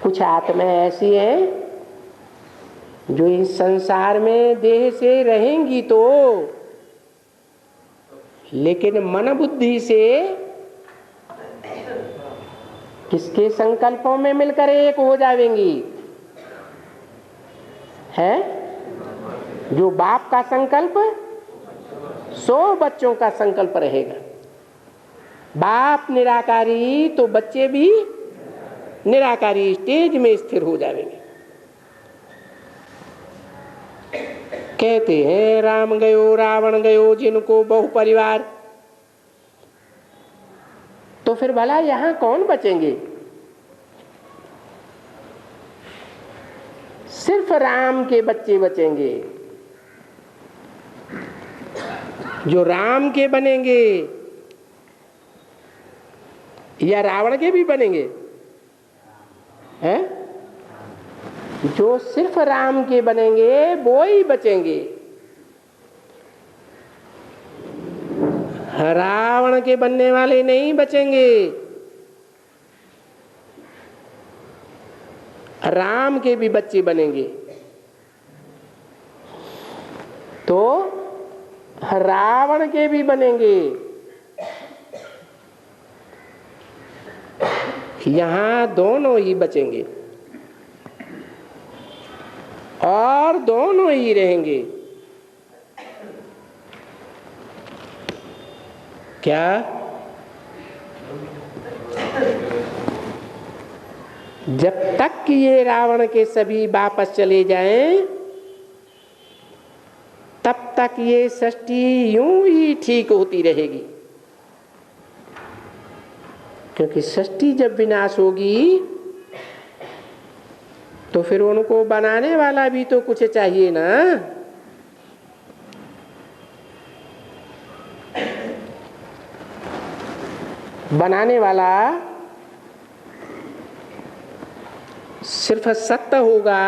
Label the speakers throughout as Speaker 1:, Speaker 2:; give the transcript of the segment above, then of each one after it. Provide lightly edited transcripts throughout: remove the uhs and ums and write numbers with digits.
Speaker 1: कुछ आत्मा ऐसी हैं जो इस संसार में देह से रहेंगी तो, लेकिन मन बुद्धि से किसके संकल्पों में मिलकर एक हो जाएंगी? है जो बाप का संकल्प 100 बच्चों का संकल्प रहेगा। बाप निराकारी तो बच्चे भी निराकारी स्टेज में स्थिर हो जाएंगे। कहते हैं राम गयो रावण गयो जिनको बहु परिवार, तो फिर भला यहां कौन बचेंगे? सिर्फ राम के बच्चे बचेंगे, जो राम के बनेंगे या रावण के भी बनेंगे? हैं? जो सिर्फ राम के बनेंगे वो ही बचेंगे। रावण के बनने वाले नहीं बचेंगे। राम के भी बच्चे बनेंगे तो रावण के भी बनेंगे। यहां दोनों ही बचेंगे और दोनों ही रहेंगे। क्या? जब तक कि ये रावण के सभी वापस चले जाएं, तब तक ये सृष्टि यूं ही ठीक होती रहेगी। क्योंकि सृष्टि जब विनाश होगी तो फिर उनको बनाने वाला भी तो कुछ चाहिए ना। बनाने वाला सिर्फ सत्य होगा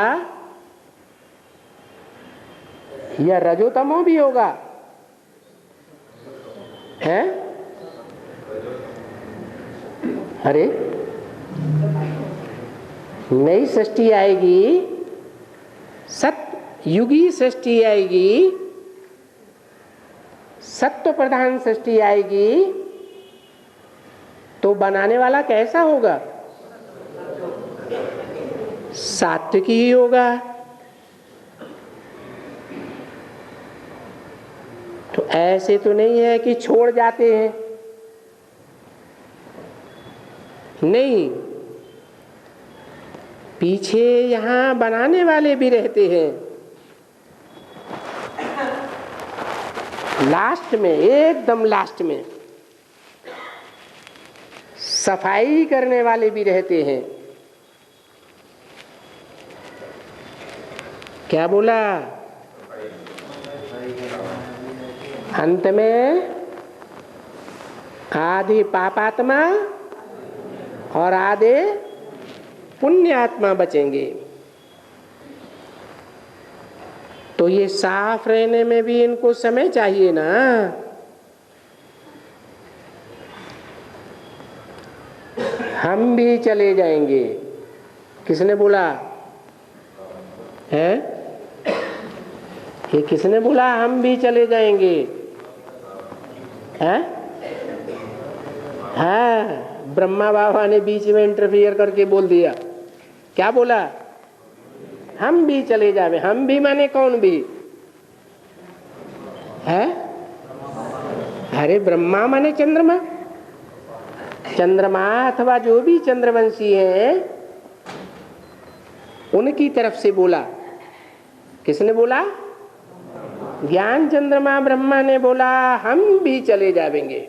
Speaker 1: या रजोतमो भी होगा? है? अरे नई सृष्टि आएगी, सतयुगी सृष्टि आएगी, सत्व प्रधान सृष्टि आएगी, तो बनाने वाला कैसा होगा? सात्विक ही होगा। तो ऐसे तो नहीं है कि छोड़ जाते हैं, नहीं, पीछे यहां बनाने वाले भी रहते हैं। लास्ट में, एकदम लास्ट में सफाई करने वाले भी रहते हैं। क्या बोला? अंत में आधे पापात्मा और आधे पुण्यात्मा बचेंगे। तो ये साफ रहने में भी इनको समय चाहिए ना। हम भी चले जाएंगे। किसने बोला है? ये किसने बोला हम भी चले जाएंगे? है? हाँ, ब्रह्मा बाबा ने बीच में इंटरफियर करके बोल दिया। क्या बोला? हम भी चले जावे। हम भी माने कौन भी है? अरे ब्रह्मा माने चंद्रमा। चंद्रमा अथवा जो भी चंद्रवंशी है उनकी तरफ से बोला। किसने बोला? ज्ञान चंद्रमा ब्रह्मा ने बोला हम भी चले जावेंगे।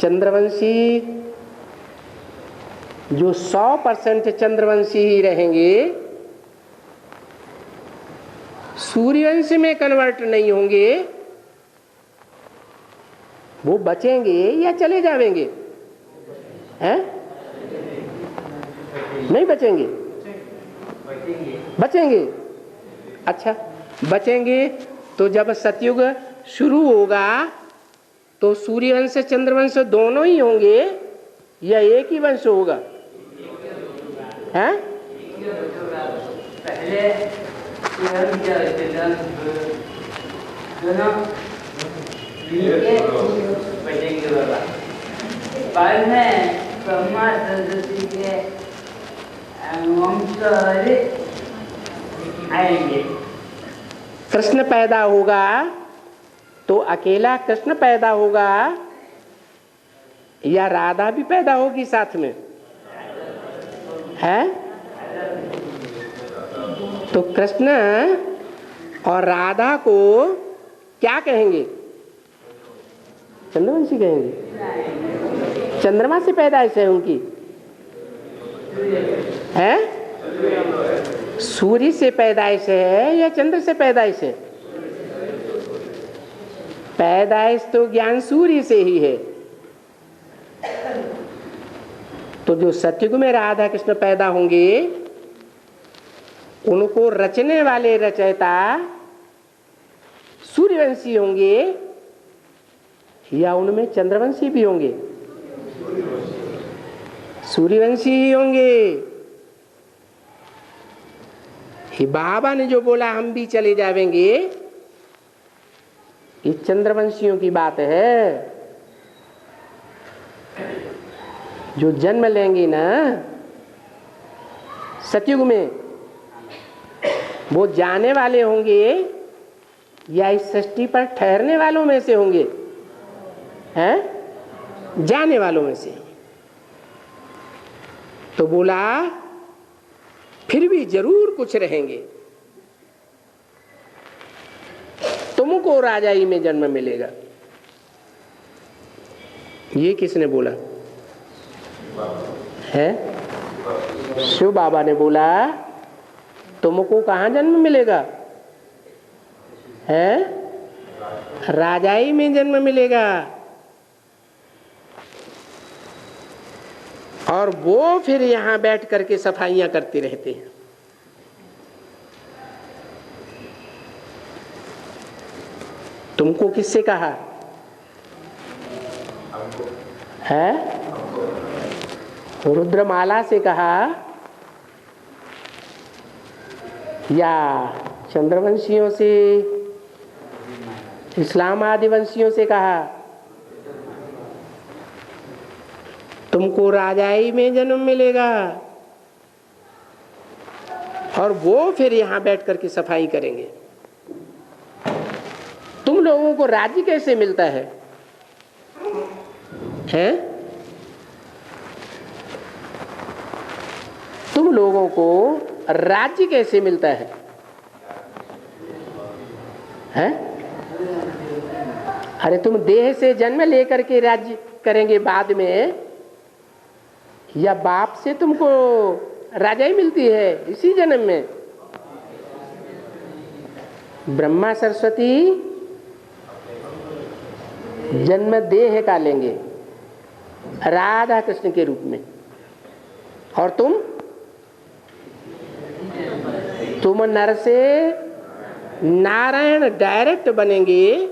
Speaker 1: चंद्रवंशी जो 100% चंद्रवंशी ही रहेंगे, सूर्यवंश में कन्वर्ट नहीं होंगे, वो बचेंगे या चले जावेंगे? हैं? नहीं बचेंगे? बचेंगे। अच्छा, बचेंगे तो जब सतयुग शुरू होगा तो सूर्यवंश चंद्रवंश दोनों ही होंगे या एक ही वंश होगा? हैं?
Speaker 2: पहले बाद में ब्रह्मा सरस्वती के वंश आएंगे।
Speaker 1: कृष्ण पैदा होगा तो अकेला कृष्ण पैदा होगा या राधा भी पैदा होगी साथ में? है तो कृष्ण और राधा को क्या कहेंगे? चंद्रवंशी कहेंगे। चंद्रमा से पैदाइश है उनकी, है? सूर्य से पैदाइश है या चंद्र से पैदाइश है? पैदाइश तो ज्ञान सूर्य से ही है। तो जो सतयुग में राधा कृष्ण पैदा होंगे उनको रचने वाले रचयिता सूर्यवंशी होंगे या उनमें चंद्रवंशी भी होंगे? सूर्यवंशी ही होंगे। ये बाबा ने जो बोला हम भी चले जाएंगे, ये चंद्रवंशियों की बात है। जो जन्म लेंगे ना सतयुग में, वो जाने वाले होंगे या इस सृष्टि पर ठहरने वालों में से होंगे? हैं? जाने वालों में से। तो बोला फिर भी जरूर कुछ रहेंगे, तुमको राजाई में जन्म मिलेगा। ये किसने बोला है? शिव बाबा ने बोला तुमको कहाँ जन्म मिलेगा? है? राजाई में जन्म मिलेगा। और वो फिर यहाँ बैठ करके सफाइयां करते रहते हैं। तुमको किससे कहा है? रुद्रमाला से कहा या चंद्रवंशियों से, इस्लाम आदि वंशियों से कहा? तुमको राजाई में जन्म मिलेगा। और वो फिर यहां बैठ करके सफाई करेंगे। तुम लोगों को राज्य कैसे मिलता है? हैं? तुम लोगों को राज्य कैसे मिलता है? हैं? अरे तुम देह से जन्म लेकर के राज्य करेंगे बाद में, या बाप से तुमको राजाई मिलती है इसी जन्म में? ब्रह्मा सरस्वती जन्म देह का लेंगे राधा कृष्ण के रूप में, और तुम नर से नारायण डायरेक्ट बनेंगे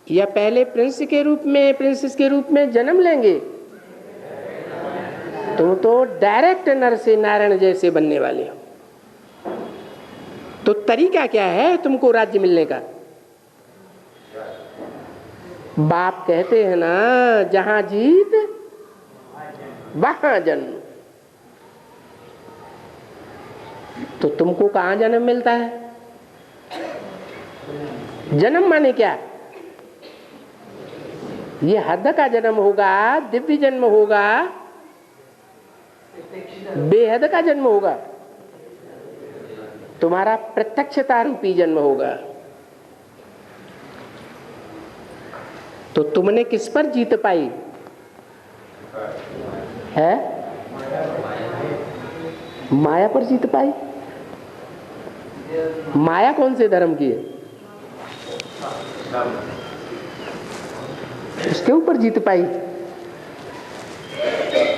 Speaker 1: या पहले प्रिंस के रूप में, प्रिंसेस के रूप में जन्म लेंगे? तुम तो डायरेक्ट नर से नारायण जैसे बनने वाले हो। तो तरीका क्या है तुमको राज्य मिलने का? बाप कहते हैं ना, जहां जीत वहां जन्म। तो तुमको कहां जन्म मिलता है? जन्म माने क्या? ये हद का जन्म होगा, दिव्य जन्म होगा, बेहद का जन्म होगा, तुम्हारा प्रत्यक्षता रूपी जन्म होगा। तो तुमने किस पर जीत पाई है? माया पर जीत पाई। माया कौन से धर्म की है? उसके ऊपर जीत पाई।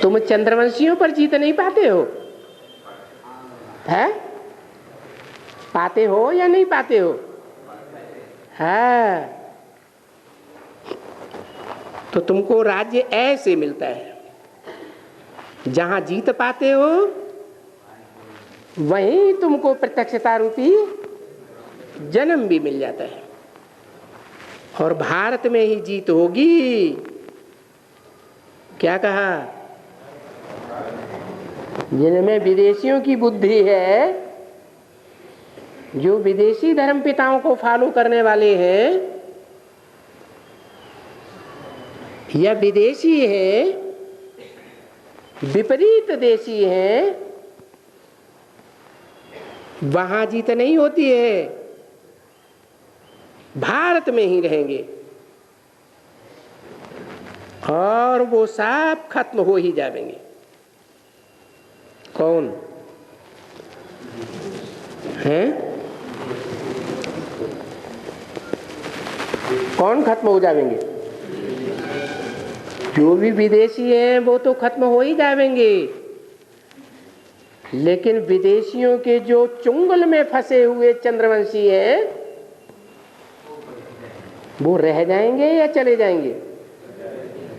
Speaker 1: तुम चंद्रवंशियों पर जीत नहीं पाते हो, है? पाते हो या नहीं पाते हो? है। तो तुमको राज्य ऐसे मिलता है, जहां जीत पाते हो वहीं तुमको प्रत्यक्षता रूपी जन्म भी मिल जाता है और भारत में ही जीत होगी। क्या कहा? जिनमें विदेशियों की बुद्धि है, जो विदेशी धर्म पिताओं को फॉलो करने वाले हैं या विदेशी हैं, विपरीत देशी हैं, वहां जीत नहीं होती है, भारत में ही रहेंगे और वो सब खत्म हो ही जाएंगे। कौन है? कौन खत्म हो जाएंगे? जो भी विदेशी हैं वो तो खत्म हो ही जाएंगे, लेकिन विदेशियों के जो चुंगल में फंसे हुए चंद्रवंशी हैं वो रह जाएंगे या चले जाएंगे?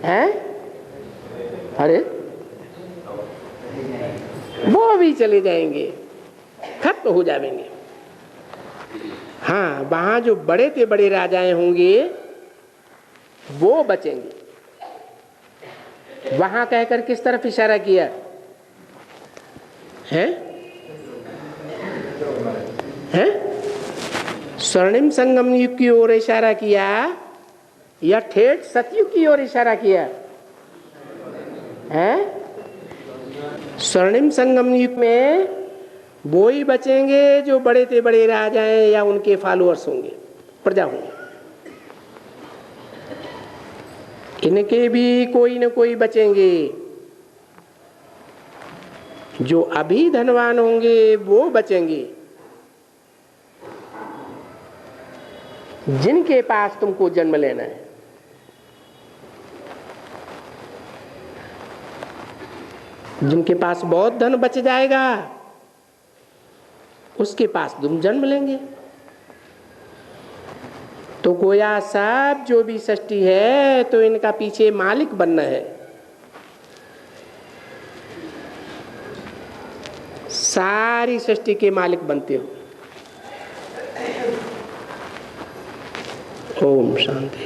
Speaker 1: हैं? अरे वो भी चले जाएंगे, खत्म हो जाएंगे। हाँ, वहां जो बड़े से बड़े राजाएं होंगे वो बचेंगे। वहां कहकर किस तरफ इशारा किया है? हैं? स्वर्णिम संगम युग की ओर इशारा किया या ठेठ सतयुग की ओर इशारा किया है? स्वर्णिम संगम युग में वो ही बचेंगे जो बड़े से बड़े राजाएं या उनके फॉलोअर्स होंगे, प्रजा होंगे। इनके भी कोई न कोई बचेंगे। जो अभी धनवान होंगे वो बचेंगे, जिनके पास तुमको जन्म लेना है। जिनके पास बहुत धन बच जाएगा उसके पास तुम जन्म लेंगे। तो गोया सब जो भी सृष्टि है तो इनका पीछे मालिक बनना है। सारी सृष्टि के मालिक बनते हो। ओम शांति।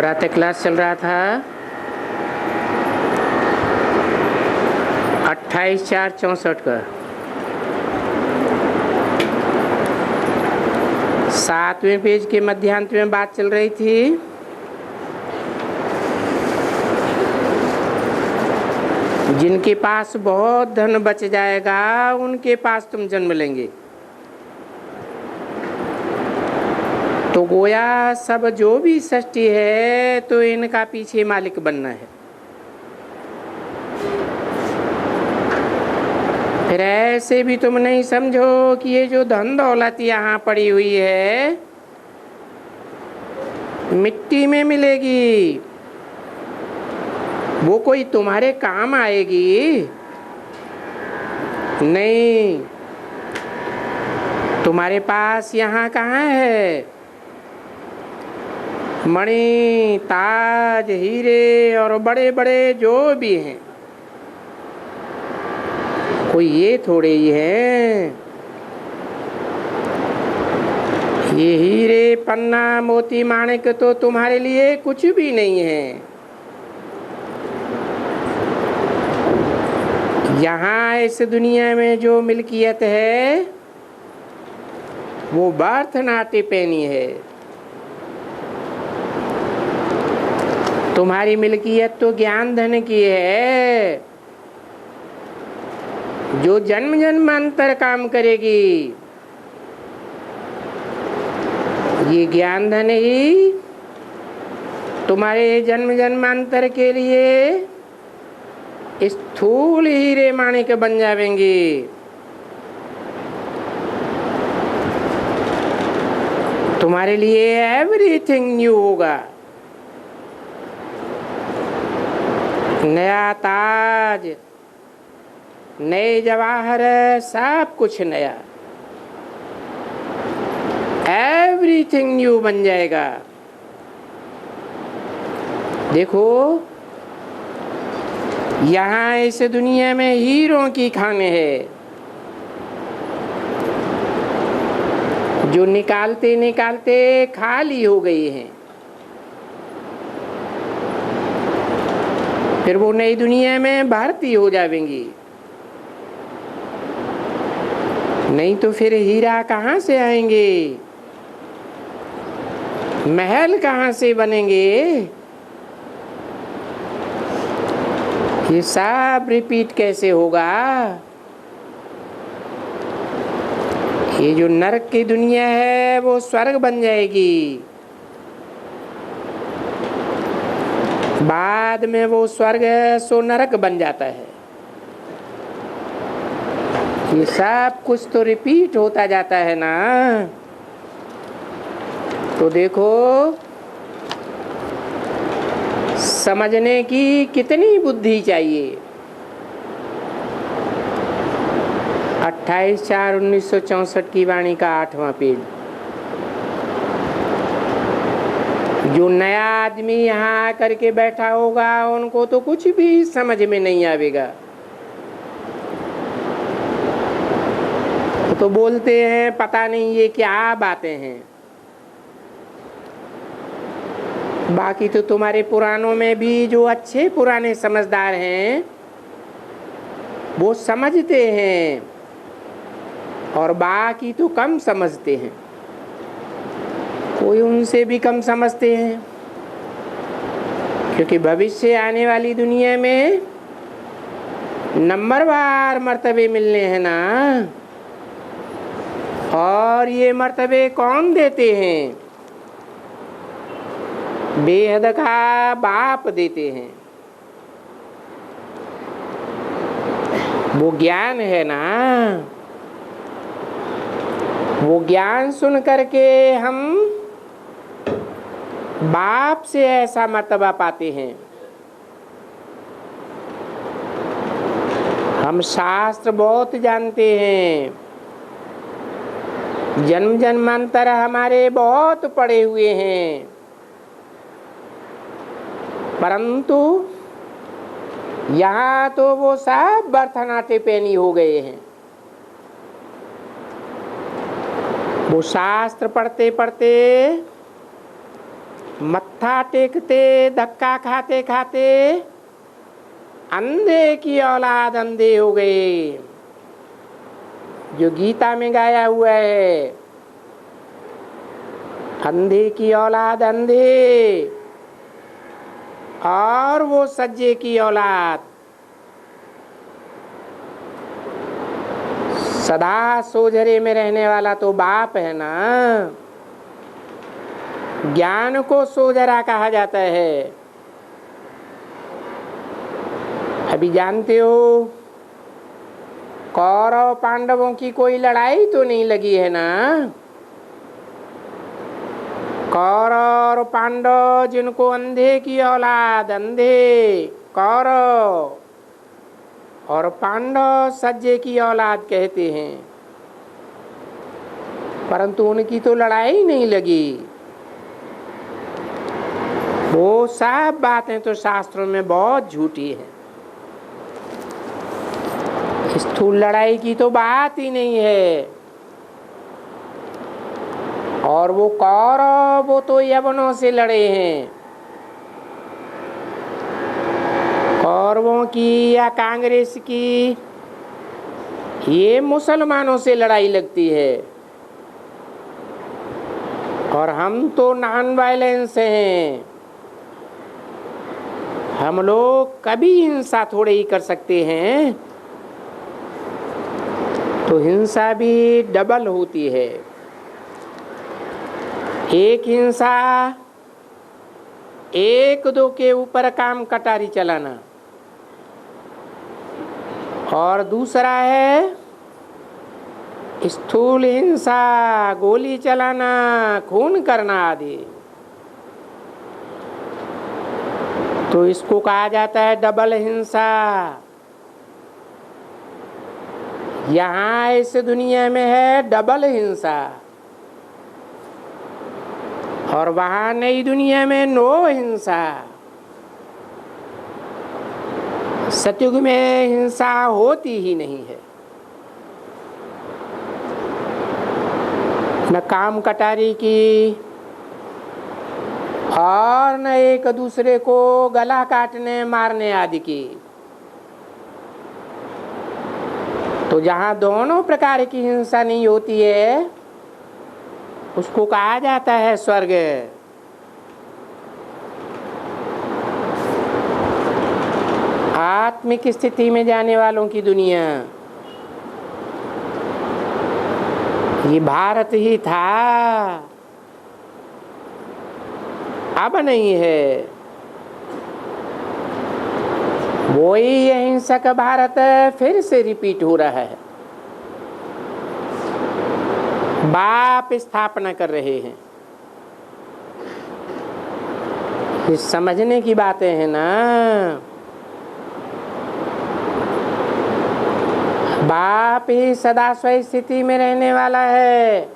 Speaker 1: प्रातः क्लास चल रहा था 28/4/64 का 7वें पेज के मध्यांत में बात चल रही थी। जिनके पास बहुत धन बच जाएगा उनके पास तुम जन्म लेंगे। तो गोया सब जो भी सृष्टि है तो इनका पीछे मालिक बनना है। फिर ऐसे भी तुम नहीं समझो कि ये जो धन दौलत यहाँ पड़ी हुई है मिट्टी में मिलेगी, वो कोई तुम्हारे काम आएगी नहीं। तुम्हारे पास यहाँ कहाँ है मणि ताज हीरे और बड़े बड़े जो भी हैं, कोई ये थोड़े ही है। ये हीरे पन्ना मोती माणिक तो तुम्हारे लिए कुछ भी नहीं है। यहाँ इस दुनिया में जो मिल्कियत है वो बर्थ नाटे पैनी है। तुम्हारी मिल्कियत तो ज्ञान धन की है जो जन्म जन्मांतर काम करेगी। ये ज्ञान धन ही तुम्हारे जन्म जन्मांतर के लिए स्थूल हीरे माणिक बन जावेंगे। तुम्हारे लिए एवरीथिंग न्यू होगा। नया ताज नए जवाहर सब कुछ नया, एवरीथिंग न्यू बन जाएगा। देखो यहाँ इस दुनिया में हीरों की खाने है जो निकालते निकालते खाली हो गई हैं। फिर वो नई दुनिया में भर्ती हो जाएंगी। नहीं तो फिर हीरा कहाँ से आएंगे, महल कहाँ से बनेंगे। ये सब रिपीट कैसे होगा। ये जो नरक की दुनिया है वो स्वर्ग बन जाएगी, बाद में वो स्वर्ग सो नरक बन जाता है। ये सब कुछ तो रिपीट होता जाता है ना। तो देखो समझने की कितनी बुद्धि चाहिए। 28/4/1964 की वाणी का 8वां पेज। जो नया आदमी यहाँ आकर के बैठा होगा उनको तो कुछ भी समझ में नहीं आवेगा। तो बोलते हैं पता नहीं ये क्या बातें हैं। बाकी तो तुम्हारे पुराणों में भी जो अच्छे पुराने समझदार हैं वो समझते हैं और बाकी तो कम समझते हैं। कोई उनसे भी कम समझते हैं क्योंकि भविष्य आने वाली दुनिया में नंबरवार मर्तबे मिलने हैं ना। और ये मर्तबे कौन देते हैं, बेहद का बाप देते हैं। वो ज्ञान है ना, वो ज्ञान सुन करके हम बाप से ऐसा मर्तबा पाते हैं। हम शास्त्र बहुत जानते हैं, जन्म जन्मांतर हमारे बहुत पड़े हुए हैं, परंतु यहाँ तो वो सब बर्थनाटे पैनी हो गए हैं। वो शास्त्र पढ़ते पढ़ते मत्था टेकते धक्का खाते खाते अंधे की औलाद अंधे हो गए, जो गीता में गाया हुआ है, अंधे की औलाद अंधे और वो सज्जे की औलाद। सदा सोझरे में रहने वाला तो बाप है ना। ज्ञान को सोझरा कहा जाता है। अभी जानते हो कौरव पांडवों की कोई लड़ाई तो नहीं लगी है ना। कौरव और पांडव जिनको अंधे की औलाद अंधे कौरव और पांडव सज्जे की औलाद कहते हैं, परंतु उनकी तो लड़ाई नहीं लगी। वो सब बातें तो शास्त्रों में बहुत झूठी है। स्थूल लड़ाई की तो बात ही नहीं है। और वो कौरव वो तो यवनों से लड़े हैं। कौरवों की या कांग्रेस की ये मुसलमानों से लड़ाई लगती है। और हम तो नॉन वायलेंस हैं। हम लोग कभी हिंसा थोड़े ही कर सकते हैं, तो हिंसा भी डबल होती है। एक हिंसा एक दो के ऊपर काम कटारी चलाना, और दूसरा है स्थूल हिंसा, गोली चलाना, खून करना आदि। तो इसको कहा जाता है डबल हिंसा। यहाँ इस दुनिया में है डबल हिंसा, और वहाँ नई दुनिया में नो हिंसा। सतयुग में हिंसा होती ही नहीं है। न काम कटारी की और न एक दूसरे को गला काटने मारने आदि की। तो जहाँ दोनों प्रकार की हिंसा नहीं होती है उसको कहा जाता है स्वर्ग। आत्मिक स्थिति में जाने वालों की दुनिया ये भारत ही था, अब नहीं है। वही अहिंसक भारत फिर से रिपीट हो रहा है। बाप स्थापना कर रहे हैं। ये समझने की बातें हैं ना। बाप ही सदा स्व स्थिति में रहने वाला है,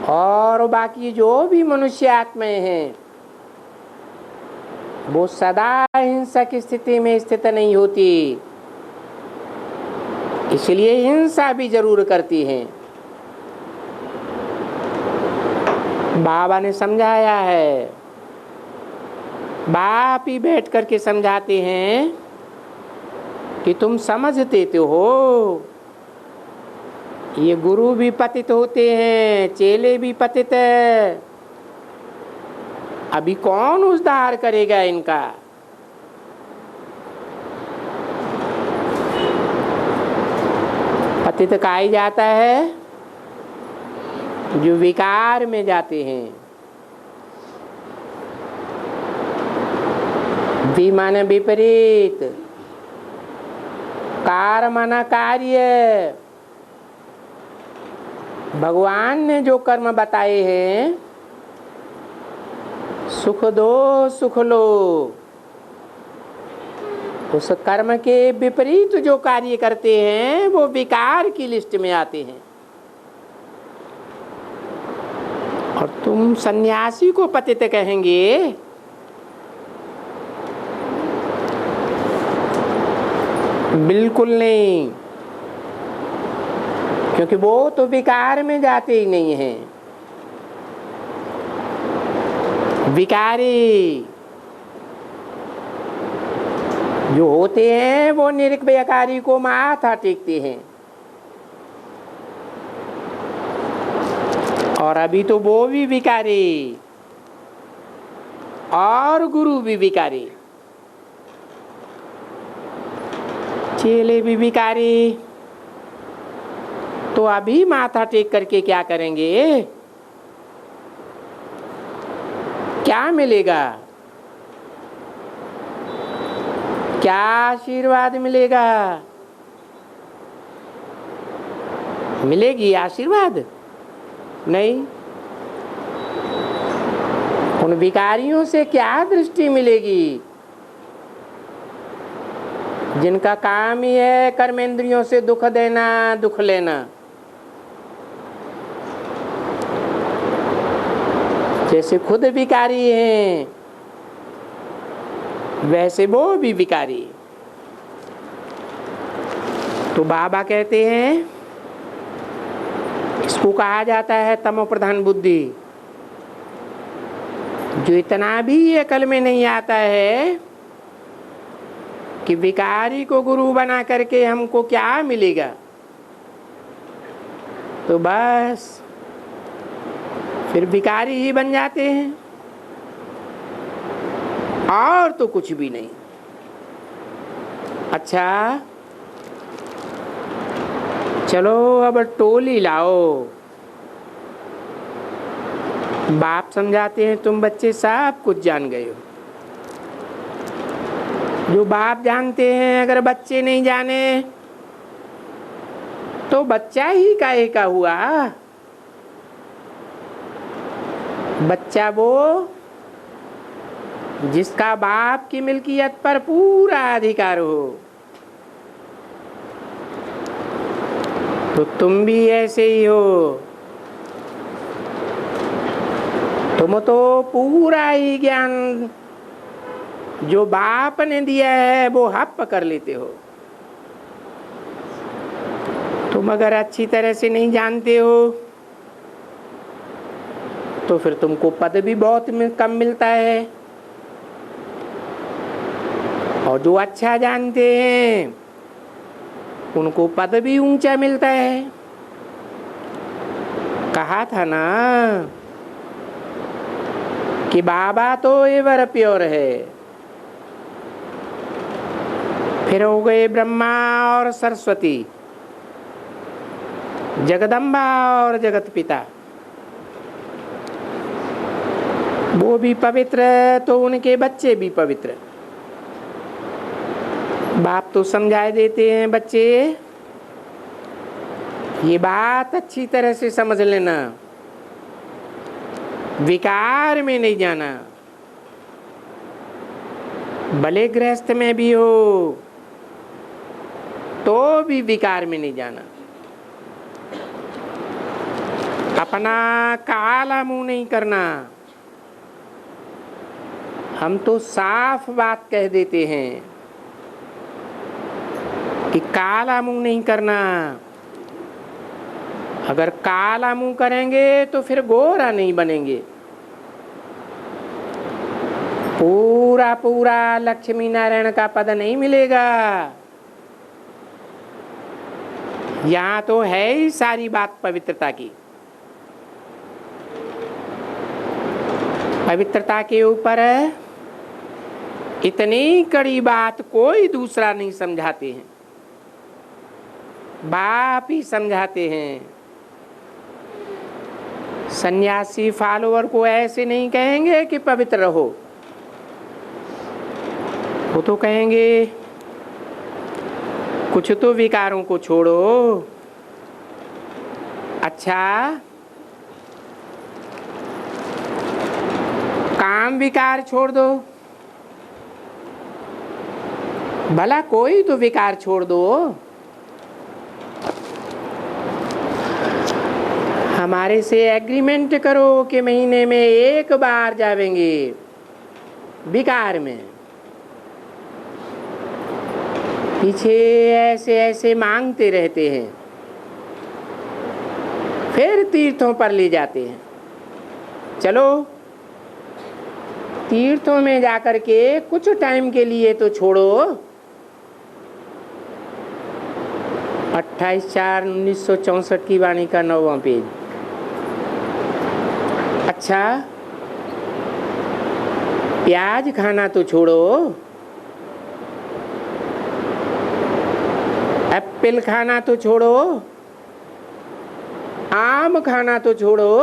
Speaker 1: और बाकी जो भी मनुष्य आत्माएं हैं वो सदा हिंसा की स्थिति में स्थित नहीं होती, इसलिए हिंसा भी जरूर करती हैं। बाबा ने समझाया है, बाप ही बैठ करके समझाते हैं कि तुम समझते तो हो, ये गुरु भी पतित होते हैं, चेले भी पतित है। अभी कौन उद्धार करेगा इनका? पतित कहा ही जाता है जो विकार में जाते हैं। वि माने विपरीत, कार माना कार्य। भगवान ने जो कर्म बताए हैं, सुख दो सुख लो, उस कर्म के विपरीत जो कार्य करते हैं वो विकार की लिस्ट में आते हैं। और तुम सन्यासी को पतित कहेंगे? बिल्कुल नहीं, क्योंकि वो तो विकार में जाते ही नहीं हैं। विकारी जो होते हैं वो निरविकारी को माथा टेकते हैं, और अभी तो वो भी विकारी और गुरु भी विकारी, चेले भी विकारी, तो अभी माथा टेक करके क्या करेंगे? क्या मिलेगा? क्या आशीर्वाद मिलेगा? मिलेगी आशीर्वाद? नहीं। उन विकारियों से क्या दृष्टि मिलेगी जिनका काम ही है कर्मेंद्रियों से दुख देना, दुख लेना। जैसे खुद विकारी हैं वैसे वो भी विकारी। तो बाबा कहते हैं इसको कहा जाता है तमो प्रधान बुद्धि। जो इतना भी अकल में नहीं आता है कि विकारी को गुरु बना करके हमको क्या मिलेगा, तो बस फिर विकारी ही बन जाते हैं और तो कुछ भी नहीं। अच्छा चलो अब टोली लाओ। बाप समझाते हैं तुम बच्चे सब कुछ जान गए हो। जो बाप जानते हैं अगर बच्चे नहीं जाने तो बच्चा ही काहे का हुआ? बच्चा वो जिसका बाप की मिल्कियत पर पूरा अधिकार हो। तो तुम भी ऐसे ही हो। तुम तो पूरा ही ज्ञान जो बाप ने दिया है वो हप कर लेते हो। तुम अगर अच्छी तरह से नहीं जानते हो तो फिर तुमको पद भी बहुत कम मिलता है, और जो अच्छा जानते हैं उनको पद भी ऊंचा मिलता है। कहा था ना कि बाबा तो एवर प्योर है, फिर हो गए ब्रह्मा और सरस्वती, जगदम्बा और जगत पिता। वो भी पवित्र तो उनके बच्चे भी पवित्र। बाप तो समझाए देते हैं बच्चे ये बात अच्छी तरह से समझ लेना, विकार में नहीं जाना। भले गृहस्थ में भी हो तो भी विकार में नहीं जाना। अपना काला मुंह नहीं करना। हम तो साफ बात कह देते हैं कि काला मुंह नहीं करना। अगर काला मुंह करेंगे तो फिर गोरा नहीं बनेंगे। पूरा पूरा लक्ष्मी नारायण का पद नहीं मिलेगा। यहाँ तो है ही सारी बात पवित्रता की। पवित्रता के ऊपर इतनी कड़ी बात कोई दूसरा नहीं समझाते हैं, बाप ही समझाते हैं। सन्यासी फॉलोअर को ऐसे नहीं कहेंगे कि पवित्र रहो, वो तो कहेंगे कुछ तो विकारों को छोड़ो। अच्छा काम विकार छोड़ दो, भला कोई तो विकार छोड़ दो। हमारे से एग्रीमेंट करो कि महीने में एक बार जावेंगे विकार में। पीछे ऐसे ऐसे मांगते रहते हैं, फिर तीर्थों पर ले जाते हैं। चलो तीर्थों में जाकर के कुछ टाइम के लिए तो छोड़ो। 28/4/1964 की वाणी का 9वां पेज। अच्छा, प्याज खाना तो छोड़ो, एप्पल खाना तो छोड़ो, आम खाना तो छोड़ो।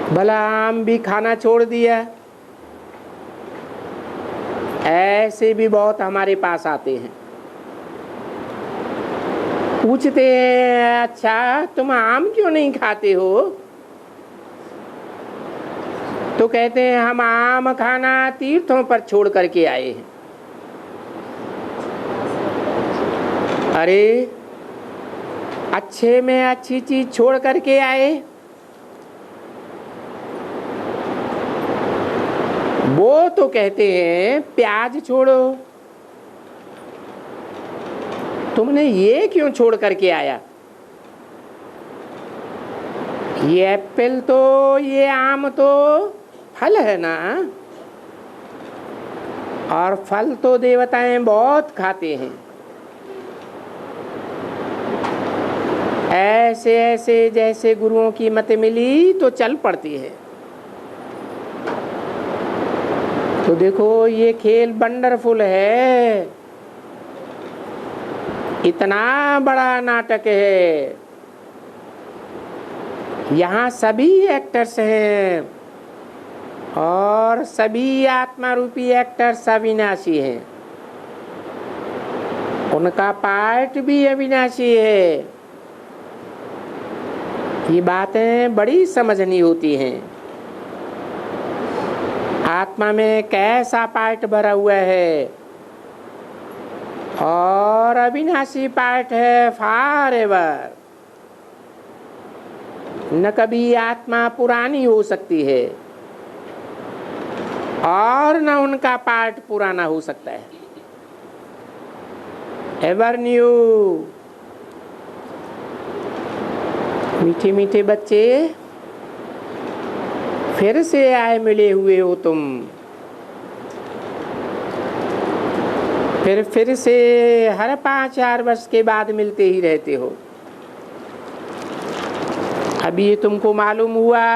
Speaker 1: भला आम भी खाना छोड़ दिया। ऐसे भी बहुत हमारे पास आते हैं, पूछते हैं अच्छा तुम आम क्यों नहीं खाते हो? तो कहते हैं हम आम खाना तीर्थों पर छोड़ करके आए हैं। अरे अच्छे में अच्छी चीज छोड़ करके आए, वो तो कहते हैं प्याज छोड़ो। तुमने ये क्यों छोड़ करके आया? ये एप्पल तो, ये आम तो फल है ना, और फल तो देवताएं बहुत खाते हैं। ऐसे ऐसे जैसे गुरुओं की मत मिली तो चल पड़ती है। तो देखो ये खेल वंडरफुल है, इतना बड़ा नाटक है, यहाँ सभी एक्टर्स हैं और सभी आत्मा रूपी एक्टर्स अविनाशी हैं। उनका पार्ट भी अविनाशी है। ये बातें बड़ी समझनी होती हैं। आत्मा में कैसा पार्ट भरा हुआ है और अविनाशी पार्ट है फॉर एवर। न कभी आत्मा पुरानी हो सकती है और न उनका पार्ट पुराना हो सकता है। Ever new. मीठे मीठे बच्चे, फिर से आए मिले हुए हो तुम। फिर से हर 5-4 वर्ष के बाद मिलते ही रहते हो। अभी ये तुमको मालूम हुआ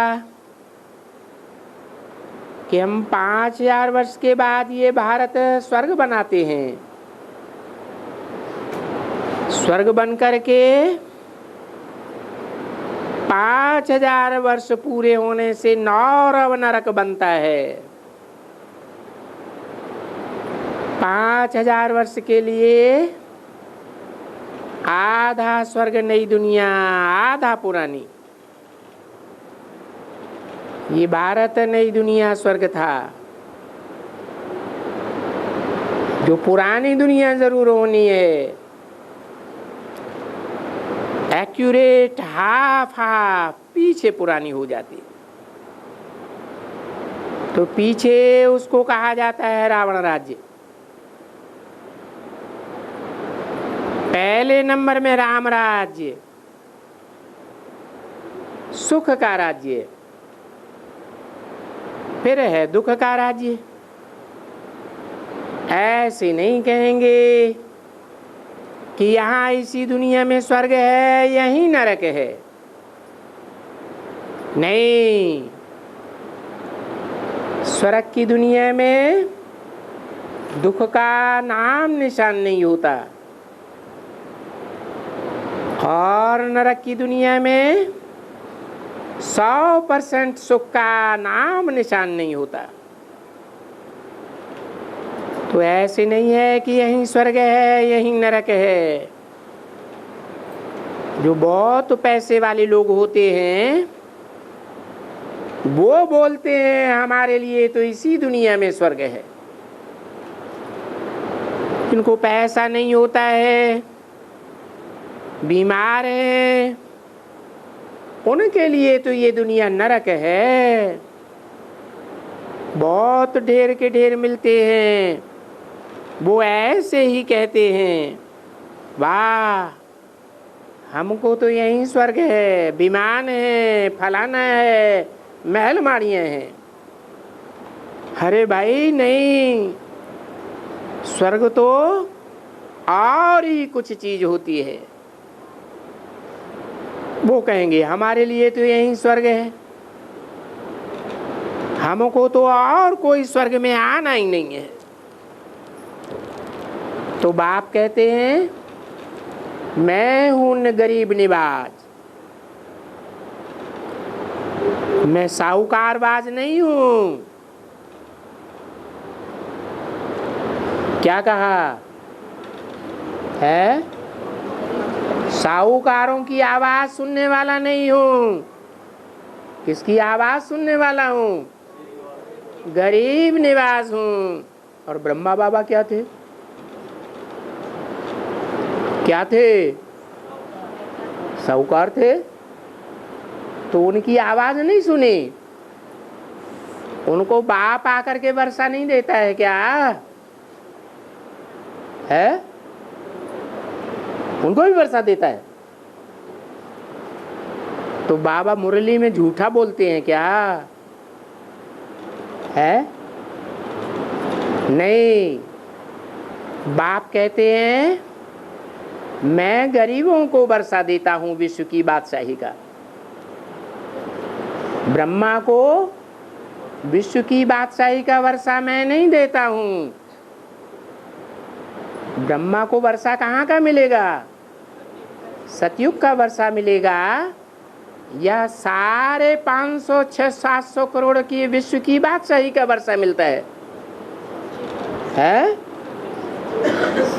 Speaker 1: कि हम 5000 वर्ष के बाद ये भारत स्वर्ग बनाते हैं। स्वर्ग बन करके 5000 वर्ष पूरे होने से नौरव नरक बनता है। 5000 वर्ष के लिए आधा स्वर्ग नई दुनिया, आधा पुरानी। ये भारत नई दुनिया स्वर्ग था। जो पुरानी दुनिया जरूर होनी है, एक्यूरेट हाफ पीछे पुरानी हो जाती। तो पीछे उसको कहा जाता है रावण राज्य। पहले नंबर में राम राज्य, सुख का राज्य। फिर है दुख का राज्य। ऐसे नहीं कहेंगे कि यहाँ इसी दुनिया में स्वर्ग है, यहीं नरक है। नहीं, स्वर्ग की दुनिया में दुख का नाम निशान नहीं होता और नरक की दुनिया में 100% सुख का नाम निशान नहीं होता। तो ऐसे नहीं है कि यहीं स्वर्ग है यहीं नरक है। जो बहुत पैसे वाले लोग होते हैं वो बोलते हैं हमारे लिए तो इसी दुनिया में स्वर्ग है। जिनको पैसा नहीं होता है, बीमार है, उनके लिए तो ये दुनिया नरक है। बहुत ढेर के ढेर मिलते हैं, वो ऐसे ही कहते हैं वाह हमको तो यहीं स्वर्ग है, विमान है, फलाना है, महल माड़ियाँ हैं। अरे भाई नहीं, स्वर्ग तो और ही कुछ चीज होती है। वो कहेंगे हमारे लिए तो यही स्वर्ग है, हमको तो और कोई स्वर्ग में आना ही नहीं है। तो बाप कहते हैं मैं हूं गरीब निवाज, मैं साहूकारबाज नहीं हूं। क्या कहा है? साहूकारों की आवाज सुनने वाला नहीं हूं। किसकी आवाज सुनने वाला हूं? गरीब निवाज हूं। और ब्रह्मा बाबा क्या थे? क्या थे? साहूकार थे। तो उनकी आवाज नहीं सुनी? उनको बाप आकर के वर्षा नहीं देता है क्या? है? उनको भी वर्षा देता है। तो बाबा मुरली में झूठा बोलते हैं क्या? है? नहीं, बाप कहते हैं मैं गरीबों को वर्षा देता हूं विश्व की बादशाही का। ब्रह्मा को विश्व की बादशाही का वर्षा मैं नहीं देता हूं। ब्रह्मा को वर्षा कहाँ का मिलेगा? सतयुग का वर्षा मिलेगा, या सारे 500 600 700 करोड़ की विश्व की बादशाही का वर्षा मिलता है?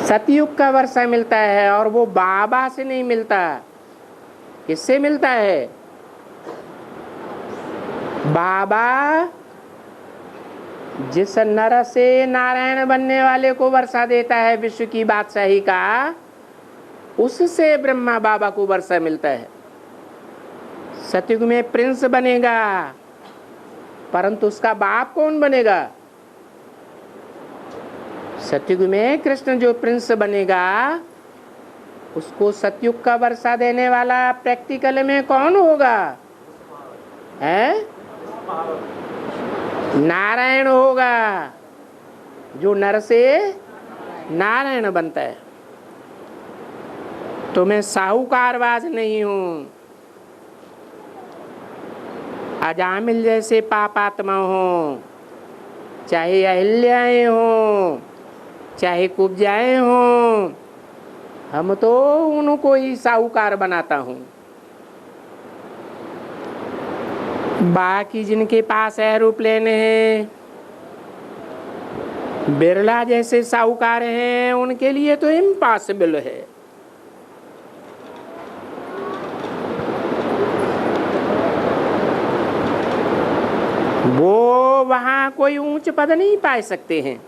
Speaker 1: सतयुग का वर्षा मिलता है, और वो बाबा से नहीं मिलता। किससे मिलता है? बाबा जिस नर से नारायण बनने वाले को वर्षा देता है विश्व की बादशाही का, उससे ब्रह्मा बाबा को वर्षा मिलता है। सतयुग में प्रिंस बनेगा, परंतु उसका बाप कौन बनेगा? सतयुग में कृष्ण जो प्रिंस बनेगा, उसको सतयुग का वर्षा देने वाला प्रैक्टिकल में कौन होगा? है? नारायण होगा, जो नर से नारायण बनता है। तो मैं साहूकारबाज नहीं हूं। अजामिल जैसे पापात्मा हो, चाहे अहिल्याएं हो, चाहे कुब्जाएं हो, हम तो उनको ही साहूकार बनाता हूं। बाकी जिनके पास एरोप्लेन है, बिरला जैसे साहूकार हैं, उनके लिए तो इम्पॉसिबल है। वो वहां कोई ऊंच पद नहीं पा सकते हैं,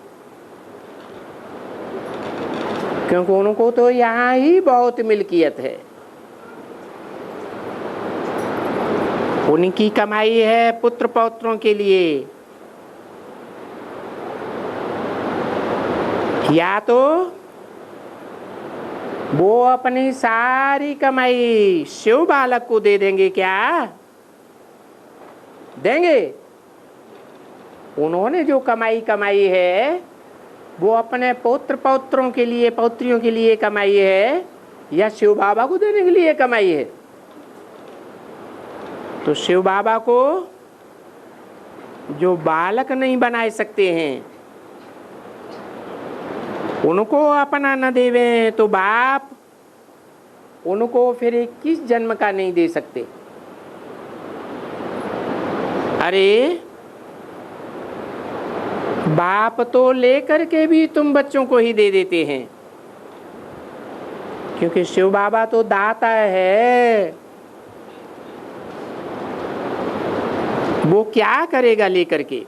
Speaker 1: क्योंकि उनको तो यहाँ ही बहुत मिल्कियत है। उनकी कमाई है पुत्र पौत्रों के लिए, या तो वो अपनी सारी कमाई शिव बालक को दे देंगे। क्या देंगे? उन्होंने जो कमाई है वो अपने पुत्र पौत्रों के लिए, पौत्रियों के लिए कमाई है, या शिव बाबा को देने के लिए कमाई है? तो शिव बाबा को जो बालक नहीं बना सकते हैं, उनको अपना न देवे तो बाप उनको फिर 21 जन्म का नहीं दे सकते। अरे बाप तो लेकर के भी तुम बच्चों को ही दे देते हैं, क्योंकि शिव बाबा तो दाता है। वो क्या करेगा लेकर के?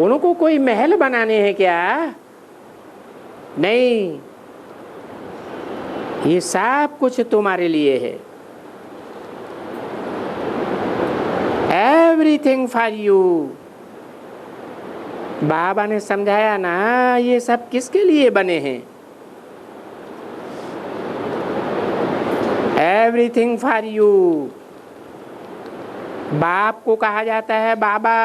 Speaker 1: उनको कोई महल बनाने हैं क्या? नहीं, ये सब कुछ तुम्हारे लिए है। Everything for you. बाबा ने समझाया ना, ये सब किसके लिए बने हैं? Everything for you. बाप को कहा जाता है बाबा।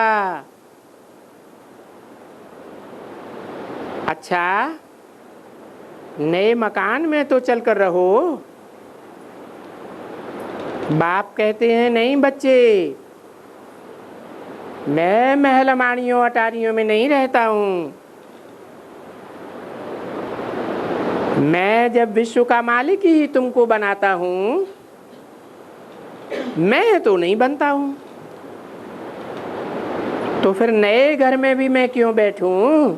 Speaker 1: अच्छा, नए मकान में तो चल कर रहो। बाप कहते हैं नहीं बच्चे, मैं महल माड़ियों अटारियों में नहीं रहता हूँ। मैं जब विश्व का मालिक ही तुमको बनाता हूँ, मैं तो नहीं बनता हूँ। तो फिर नए घर में भी मैं क्यों बैठूं?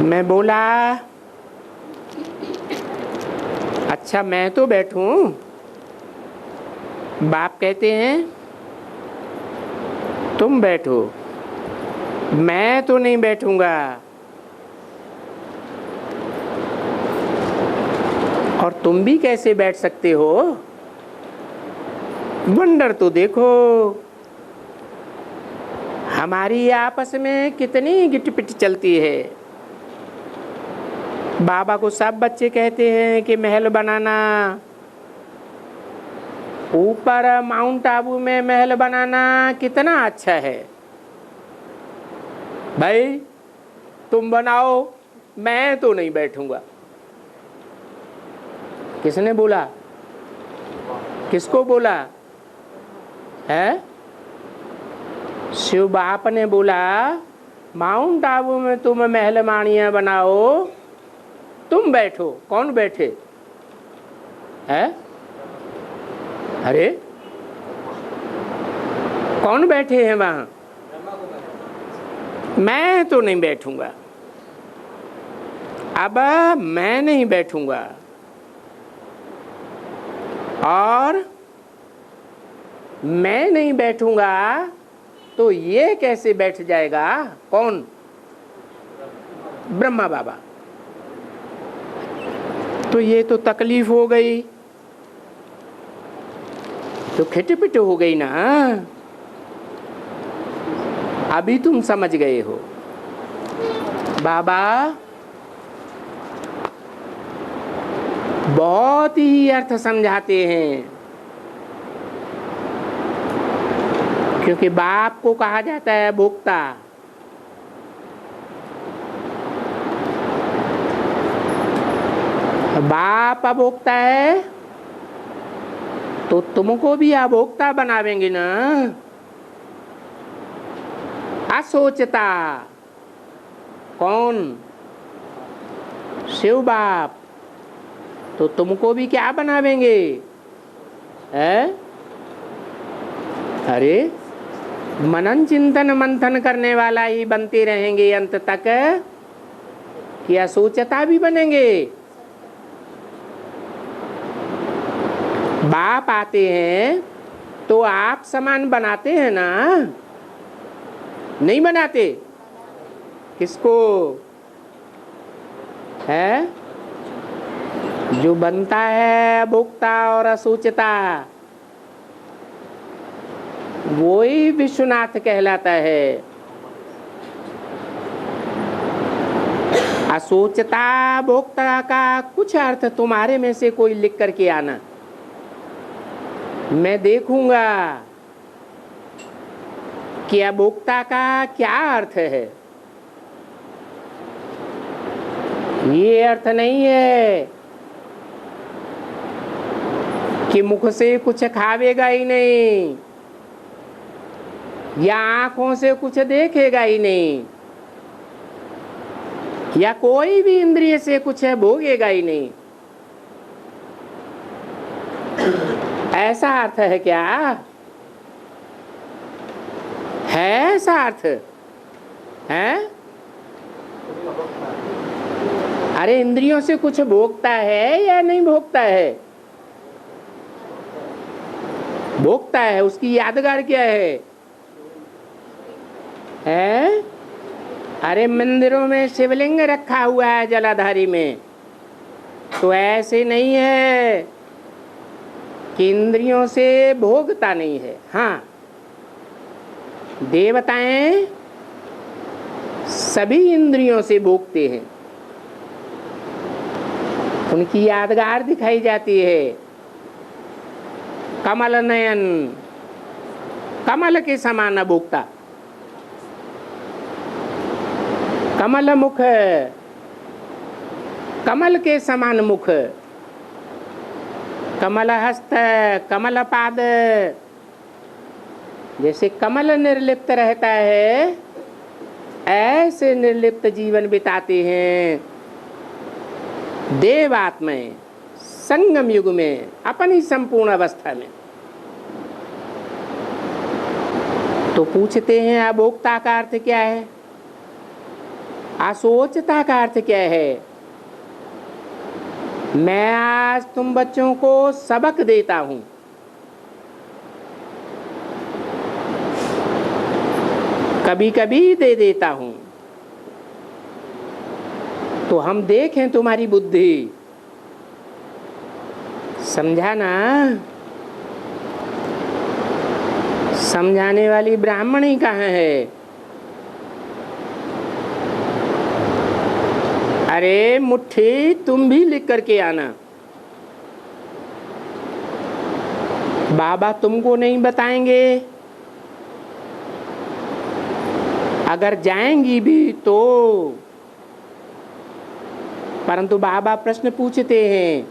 Speaker 1: मैं बोला अच्छा मैं तो बैठूं। बाप कहते हैं तुम बैठो, मैं तो नहीं बैठूंगा। और तुम भी कैसे बैठ सकते हो? वंडर तो देखो, हमारी आपस में कितनी गिटपिट चलती है। बाबा को सब बच्चे कहते हैं कि महल बनाना, ऊपर माउंट आबू में महल बनाना कितना अच्छा है। भाई तुम बनाओ, मैं तो नहीं बैठूंगा। किसने बोला? किसको बोला है? शिव बाप ने बोला माउंट आबू में तुम महल माड़ियां बनाओ, तुम बैठो। कौन बैठे है? अरे कौन बैठे हैं वहां? मैं तो नहीं बैठूंगा। अब मैं नहीं बैठूंगा। और मैं नहीं बैठूंगा तो ये कैसे बैठ जाएगा? कौन? ब्रह्मा बाबा। तो ये तो तकलीफ हो गई, तो खिटपिट हो गई ना। अभी तुम समझ गए हो। बाबा बहुत ही अर्थ समझाते हैं, क्योंकि बाप को कहा जाता है भोक्ता। बाप अभोक्ता है तो तुमको भी अभोक्ता बनावेंगे ना। असोचता कौन? शिव बाप। तो तुमको भी क्या बनावेंगे? है? अरे मनन चिंतन मंथन करने वाला ही बनते रहेंगे अंत तक, कि असोचता भी बनेंगे। बाप आते हैं तो आप समान बनाते हैं ना? नहीं बनाते? किसको? है जो बनता है भोक्ता और असोचता, वो ही विश्वनाथ कहलाता है। असोचता भोक्ता का कुछ अर्थ तुम्हारे में से कोई लिख करके आना, मैं देखूंगा कि अभोक्ता का क्या अर्थ है। ये अर्थ नहीं है कि मुख से कुछ खावेगा ही नहीं, या आंखों से कुछ देखेगा ही नहीं, या कोई भी इंद्रिय से कुछ भोगेगा ही नहीं। ऐसा अर्थ है क्या? है ऐसा अर्थ? है? अरे इंद्रियों से कुछ भोगता है या नहीं भोगता है? भोगता है। उसकी यादगार क्या है? है? अरे मंदिरों में शिवलिंग रखा हुआ है जलाधारी में, तो ऐसे नहीं है कि इंद्रियों से भोगता नहीं है। हाँ, देवताएं सभी इंद्रियों से भोगते हैं, उनकी यादगार दिखाई जाती है। कमल नयन, कमल के समान अभोक्ता, कमल मुख, कमल के समान मुख, कमल हस्त, कमल पाद। जैसे कमल निर्लिप्त रहता है, ऐसे निर्लिप्त जीवन बिताते हैं देवात्माएं संगम युग में अपनी संपूर्ण अवस्था में। तो पूछते हैं अभोक्ता का अर्थ क्या है, असोचता का अर्थ क्या है। मैं आज तुम बच्चों को सबक देता हूं, कभी कभी दे देता हूं, तो हम देखें तुम्हारी बुद्धि। समझा ना? समझाने वाली ब्राह्मणी कहाँ है? अरे मुट्ठी तुम भी लिख करके आना, बाबा तुमको नहीं बताएंगे। अगर जाएंगी भी तो, परंतु बाबा प्रश्न पूछते हैं।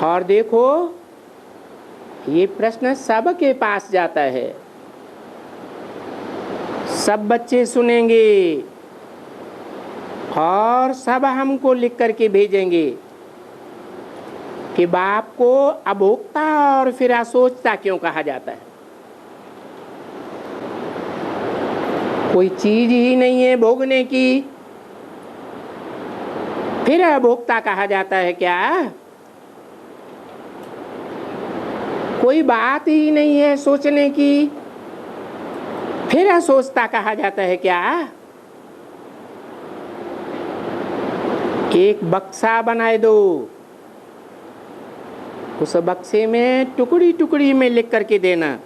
Speaker 1: और देखो ये प्रश्न सबके पास जाता है, सब बच्चे सुनेंगे और सब हमको लिख करके भेजेंगे कि बाप को अभोक्ता और फिर असोचता क्यों कहा जाता है। कोई चीज ही नहीं है भोगने की, फिर अभोक्ता कहा जाता है क्या? कोई बात ही नहीं है सोचने की, फिर असोचता कहा जाता है क्या? एक बक्सा बनाए दो, उस बक्से में टुकड़ी टुकड़ी में लिख करके देना,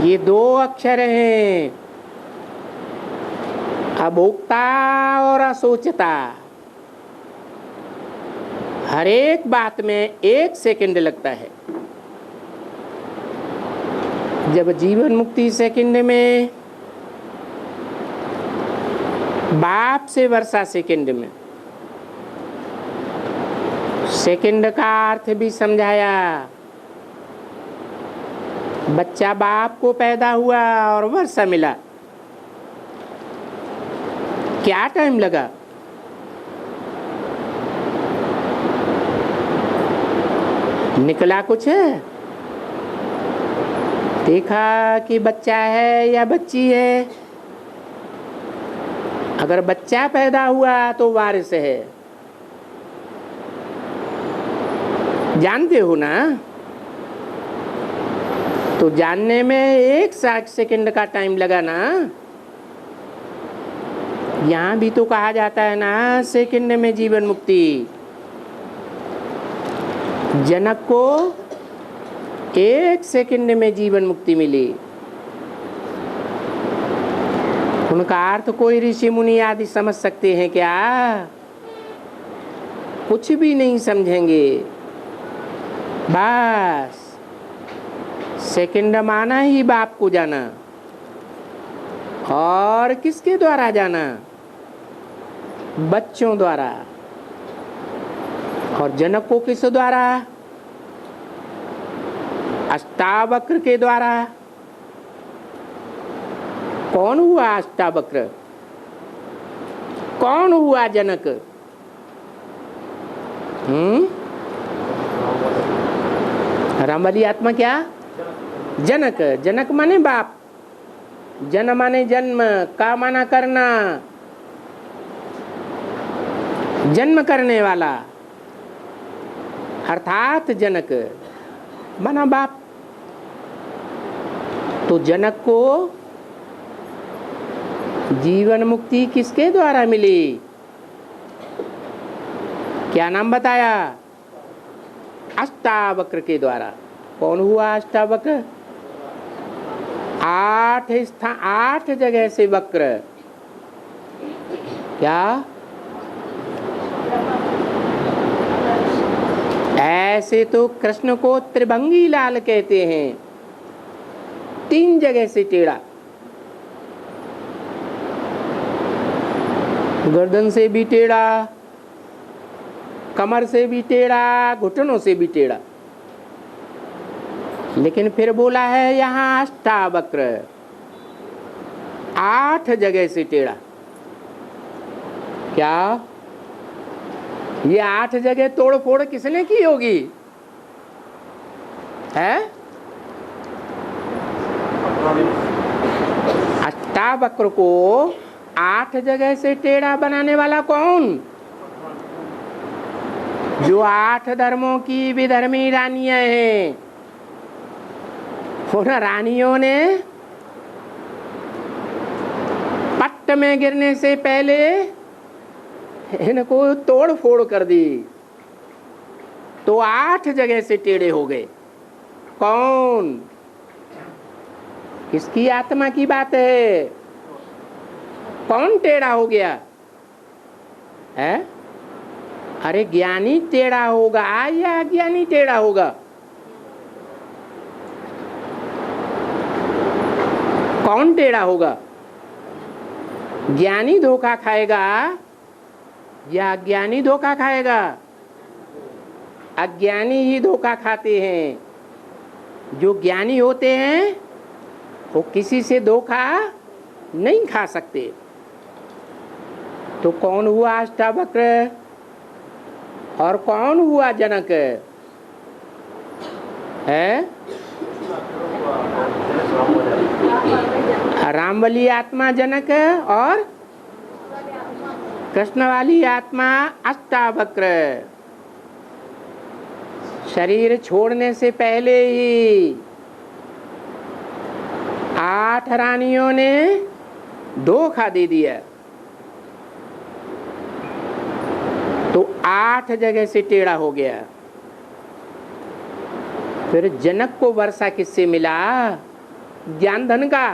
Speaker 1: ये 2 अक्षर हैं, अभोक्ता और असोचता। हर एक बात में 1 सेकंड लगता है। जब जीवन मुक्ति सेकंड में, बाप से वर्षा सेकंड में, सेकंड का अर्थ भी समझाया। बच्चा बाप को पैदा हुआ और वर्षा मिला, क्या टाइम लगा? निकला कुछ है? देखा कि बच्चा है या बच्ची है? अगर बच्चा पैदा हुआ तो वारिस है, जानते हो ना? तो जानने में 1 सेकंड का टाइम लगा ना। यहाँ भी तो कहा जाता है ना सेकंड में जीवन मुक्ति। जनक को 1 सेकंड में जीवन मुक्ति मिली। उनका अर्थ कोई ऋषि मुनि आदि समझ सकते हैं क्या? कुछ भी नहीं समझेंगे। बस सेकंड माना ही बाप को जाना। और किसके द्वारा जाना? बच्चों द्वारा। और जनक को किस द्वारा? अष्टावक्र के द्वारा। कौन हुआ अष्टावक्र? कौन हुआ जनक? रामवाली आत्मा क्या? जनक। जनक माने बाप, जन माने जन्म, का माना करना, जन्म करने वाला, अर्थात जनक माना बाप। तो जनक को जीवन मुक्ति किसके द्वारा मिली? क्या नाम बताया? अष्टावक्र के द्वारा। कौन हुआ अष्टावक्र? 8 जगह से वक्र। क्या? ऐसे तो कृष्ण को त्रिभंगी लाल कहते हैं, 3 जगह से टेढ़ा, गर्दन से भी टेढ़ा, कमर से भी टेढ़ा, घुटनों से भी टेढ़ा। लेकिन फिर बोला है यहाँ अष्टावक्र, 8 जगह से टेढ़ा। क्या ये 8 जगह तोड़ फोड़ किसने की होगी? है अष्टावक्र को 8 जगह से टेढ़ा बनाने वाला कौन? जो 8 धर्मों की विधर्मी रानियां हैं, उन रानियों ने पट्ट में गिरने से पहले इनको तोड़ फोड़ कर दी, तो 8 जगह से टेढ़े हो गए। कौन? किसकी आत्मा की बात है? कौन टेढ़ा हो गया है? अरे ज्ञानी टेढ़ा होगा या अज्ञानी टेढ़ा होगा? कौन टेढ़ा होगा? ज्ञानी धोखा खाएगा या अज्ञानी धोखा खाएगा? अज्ञानी ही धोखा खाते हैं। जो ज्ञानी होते हैं वो किसी से धोखा नहीं खा सकते। तो कौन हुआ अष्टावक्र और कौन हुआ जनक है? रामवली आत्मा जनक और कृष्ण वाली आत्मा अष्टावक्र। शरीर छोड़ने से पहले ही 8 रानियों ने धोखा दे दिया, तो 8 जगह से टेढ़ा हो गया। फिर जनक को वर्षा किससे मिला? ज्ञान धन का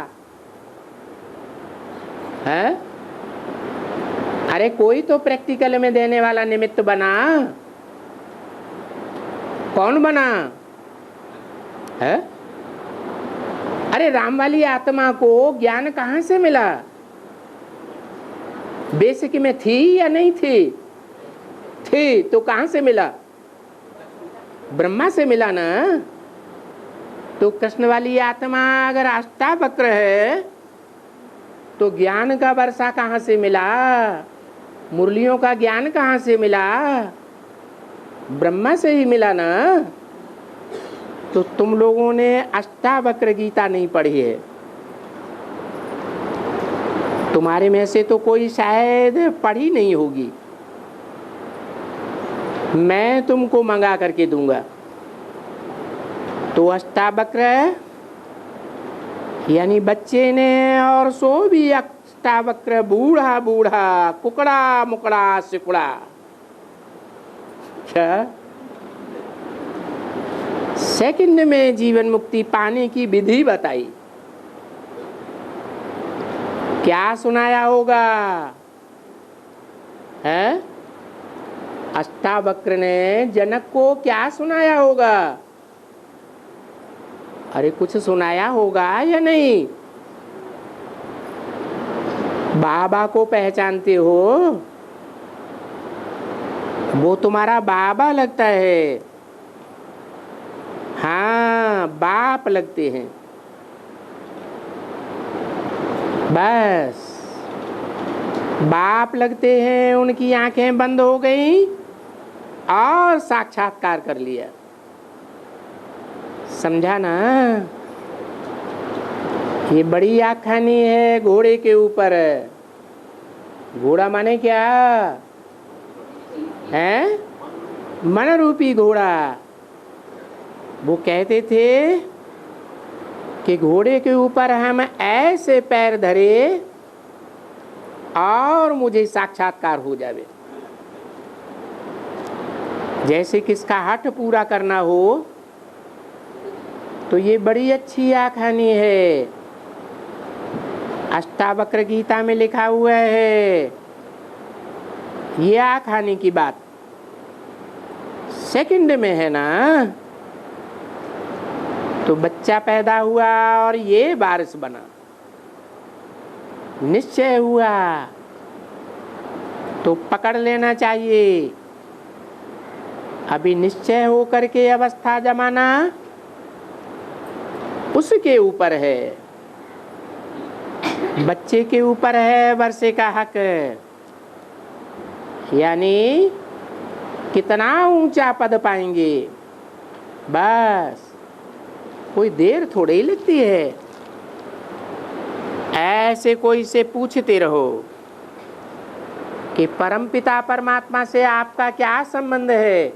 Speaker 1: है? अरे कोई तो प्रैक्टिकल में देने वाला निमित्त बना। कौन बना है? अरे राम वाली आत्मा को ज्ञान कहां से मिला? बेसिक में थी या नहीं थी? थी, तो कहां से मिला? ब्रह्मा से मिला ना। तो कृष्ण वाली आत्मा अगर अष्टावक्र है तो ज्ञान का वर्षा कहां से मिला? मुरलियों का ज्ञान कहां से मिला? ब्रह्मा से ही मिला ना। तो तुम लोगों ने अष्टावक्र गीता नहीं पढ़ी है। तुम्हारे में से तो कोई शायद पढ़ी नहीं होगी। मैं तुमको मंगा करके दूंगा। तो अष्टावक्र यानी बच्चे ने, और सो भी अष्टावक्र बूढ़ा बूढ़ा कुकड़ा मुकड़ा सिकुड़ा। क्या सेकंड में जीवन मुक्ति पाने की विधि बताई? क्या सुनाया होगा है? अष्टावक्र ने जनक को क्या सुनाया होगा? अरे कुछ सुनाया होगा या नहीं? बाबा को पहचानते हो? वो तुम्हारा बाबा लगता है। हाँ, बाप लगते हैं। बस बाप लगते हैं, उनकी आंखें बंद हो गई और साक्षात्कार कर लिया। समझा ना? ये बड़ी आखानी है घोड़े के ऊपर। घोड़ा माने क्या है? मन रूपी घोड़ा। वो कहते थे कि घोड़े के ऊपर हम ऐसे पैर धरे और मुझे साक्षात्कार हो जावे। जैसे किसका हठ पूरा करना हो। तो ये बड़ी अच्छी आखानी है। अष्टावक्र गीता में लिखा हुआ है। ये आखानी की बात सेकंड में है ना। तो बच्चा पैदा हुआ और ये वारिस बना, निश्चय हुआ तो पकड़ लेना चाहिए। अभी निश्चय हो करके अवस्था जमाना उसके ऊपर है, बच्चे के ऊपर है वर्षे का हक। यानी कितना ऊंचा पद पाएंगे, बस कोई देर थोड़ी ही लगती है। ऐसे कोई से पूछते रहो कि परमपिता परमात्मा से आपका क्या संबंध है,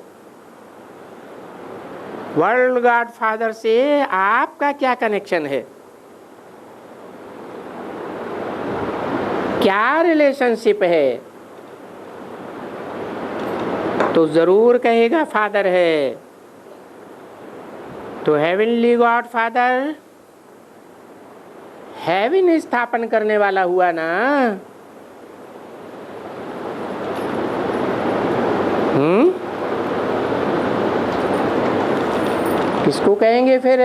Speaker 1: वर्ल्ड गॉड फादर से आपका क्या कनेक्शन है, क्या रिलेशनशिप है, तो जरूर कहेगा फादर है। तो हेवनली गॉड फादर हेवन स्थापन करने वाला हुआ ना। किसको कहेंगे फिर?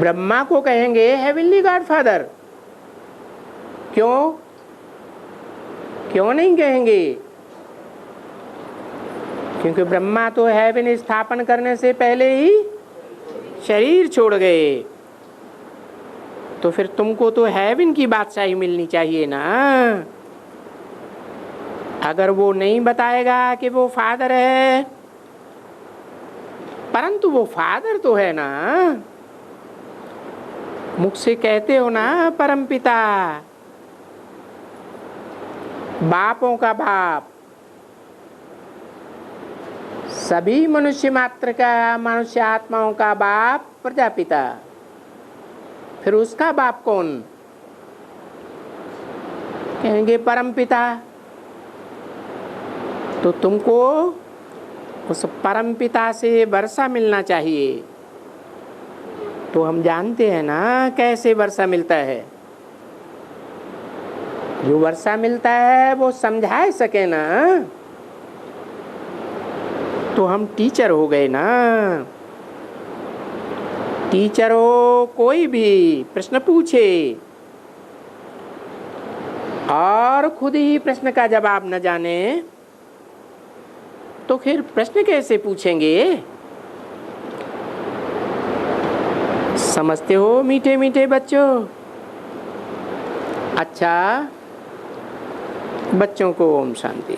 Speaker 1: ब्रह्मा को कहेंगे हेवनली गॉड फादर। क्यों नहीं कहेंगे? क्योंकि ब्रह्मा तो हेवन स्थापन करने से पहले ही शरीर छोड़ गए। तो फिर तुमको तो हेवन की बादशाही मिलनी चाहिए ना। अगर वो नहीं बताएगा कि वो फादर है, परंतु वो फादर तो है ना। मुख से कहते हो ना परमपिता, बापों का बाप, सभी मनुष्य मात्र का, मनुष्य आत्माओं का बाप प्रजापिता। फिर उसका बाप कौन? कहेंगे परमपिता। तो तुमको उस परमपिता से वर्षा मिलना चाहिए। तो हम जानते हैं ना कैसे वर्षा मिलता है। जो वर्षा मिलता है वो समझा सके ना, तो हम टीचर हो गए ना। टीचर हो, कोई भी प्रश्न पूछे और खुद ही प्रश्न का जवाब न जाने तो फिर प्रश्न कैसे पूछेंगे? समझते हो मीठे मीठे बच्चों? अच्छा, बच्चों को ओम शांति।